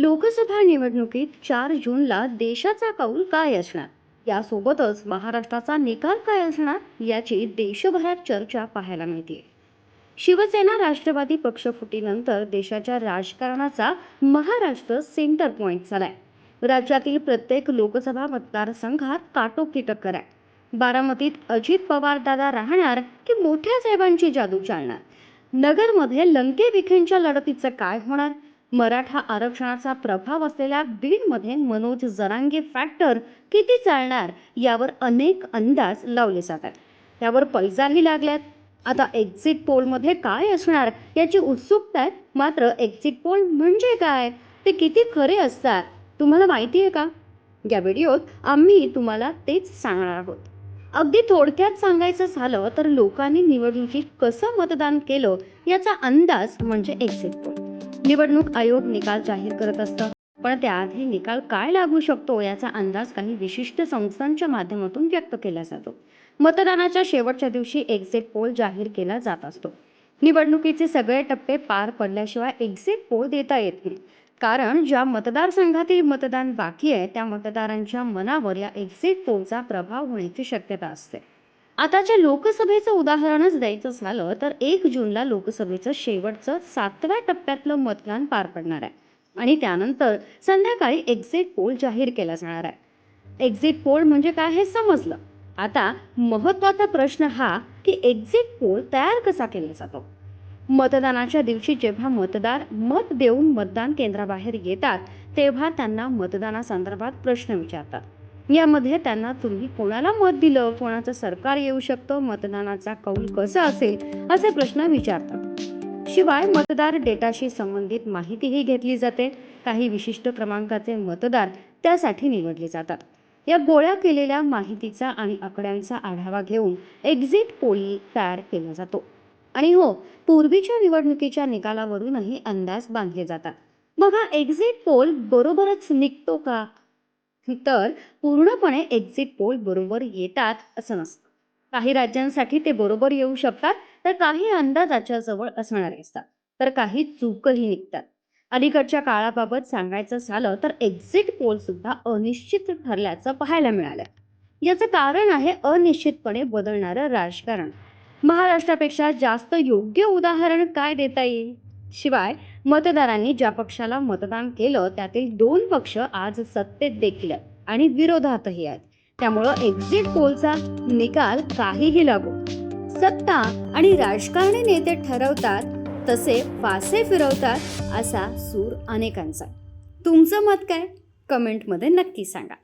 लोकसभा निवडणुकीत 4 जूनला देशाचा कौल काय असणार, यासोबतच महाराष्ट्राचा निकाल काय असणार याची देशभरात चर्चा पाहायला मिळते. शिवसेना राष्ट्रवादी पक्षफुटीनंतर देशाच्या राजकारणाचा महाराष्ट्र सेंटर पॉइंट झालाय. राज्यातील प्रत्येक लोकसभा मतदारसंघात काटोकी टक्कर आहे. बारामतीत अजित पवार दादा राहणार की मोठ्या साहेबांची जादू चालणार? नगरमध्ये लंके विखेंच्या लढतीचं काय होणार? मराठा आरक्षणाचा प्रभाव असलेल्या बीडमध्ये मनोज जरांगे फॅक्टर किती चालणार यावर अनेक अंदाज लावले जातात. त्यावर पैजाही लागल्यात. आता एक्झिट पोलमध्ये काय असणार याची उत्सुकता आहे. मात्र एक्झिट पोल म्हणजे काय, ते किती खरे असतात, तुम्हाला माहिती आहे का? या व्हिडिओत आम्ही तुम्हाला तेच सांगणार आहोत. अगदी थोडक्यात सांगायचं झालं तर लोकांनी निवडणुकीत कसं मतदान केलं याचा अंदाज म्हणजे एक्झिट पोल. निवडणूक आयोग निकाल जाहीर करत असतं, पण त्याआधी निकाल काय लागू शकतो याचा अंदाज काही विशिष्ट संस्थांच्या माध्यमातून व्यक्त केला जातो. मतदानाच्या शेवटच्या दिवशी एक्झिट पोल जाहीर केला जात असतो. निवडणुकीचे सगळे टप्पे पार पडल्याशिवाय एक्झिट पोल देता येत नाही, कारण ज्या मतदारसंघातील मतदान बाकी आहे त्या मतदारांच्या मनावर या एक्झिट पोलचा प्रभाव होण्याची शक्यता असते. आताच्या लोकसभेचं उदाहरणच द्यायचं झालं तर 1 जूनला लोकसभेचं शेवटचं 7व्या टप्प्यातलं मतदान पार पडणार आहे आणि त्यानंतर संध्याकाळी एक्झिट पोल जाहीर केला जाणार आहे. एक्झिट पोल म्हणजे काय हे समजलं. आता महत्त्वाचा प्रश्न हा की एक्झिट पोल तयार कसा केला जातो. मतदानाच्या दिवशी जेव्हा मतदार मत देऊन मतदान केंद्राबाहेर येतात तेव्हा त्यांना मतदानासंदर्भात प्रश्न विचारतात. यामध्ये त्यांना तुम्ही कोणाला मत दिलं, कोणाचं सरकार येऊ शकतं, मतदानाचा कौल कसा असेल असे प्रश्न विचारतात. शिवाय मतदार डेटाशी संबंधित माहितीही घेतली जाते. काही विशिष्ट क्रमांकाचे मतदार त्यासाठी निवडले जातात. या गोळा केलेल्या माहितीचा आणि आकड्यांचा आढावा घेऊन एक्झिट पोल तयार केला जातो. आणि हो, पूर्वीच्या निवडणुकीच्या निकालावरूनही अंदाज बांधले जातात. बघा, एक्झिट पोल बरोबरच निघतो का, तर पूर्णपणे एक्झिट पोल बरोबर येतात असं नसतं. काही राज्यांसाठी ते बरोबर येऊ शकतात, तर काही अंदाजाच्या जवळ असणारे असतात, तर काही चूकही निघतात. अलीकडच्या काळाबाबत सांगायचं झालं तर एक्झिट पोल सुद्धा अनिश्चित ठरल्याचं पाहायला मिळालं. याचं कारण आहे अनिश्चितपणे बदलणारं राजकारण. महाराष्ट्रापेक्षा जास्त योग्य उदाहरण काय देता येईल? शिवाय मतदारांनी ज्या पक्षाला मतदान केलं त्यातील 2 पक्ष आज सत्तेत देखील आहेत आणि विरोधातही आहेत. त्यामुळं एक्झिट पोलचा निकाल काहीही लागो, सत्ता आणि राजकारणी नेते ठरवतात तसे फासे फिरवतात असा सूर अनेकांचा. तुमचं मत काय? कमेंटमध्ये नक्की सांगा.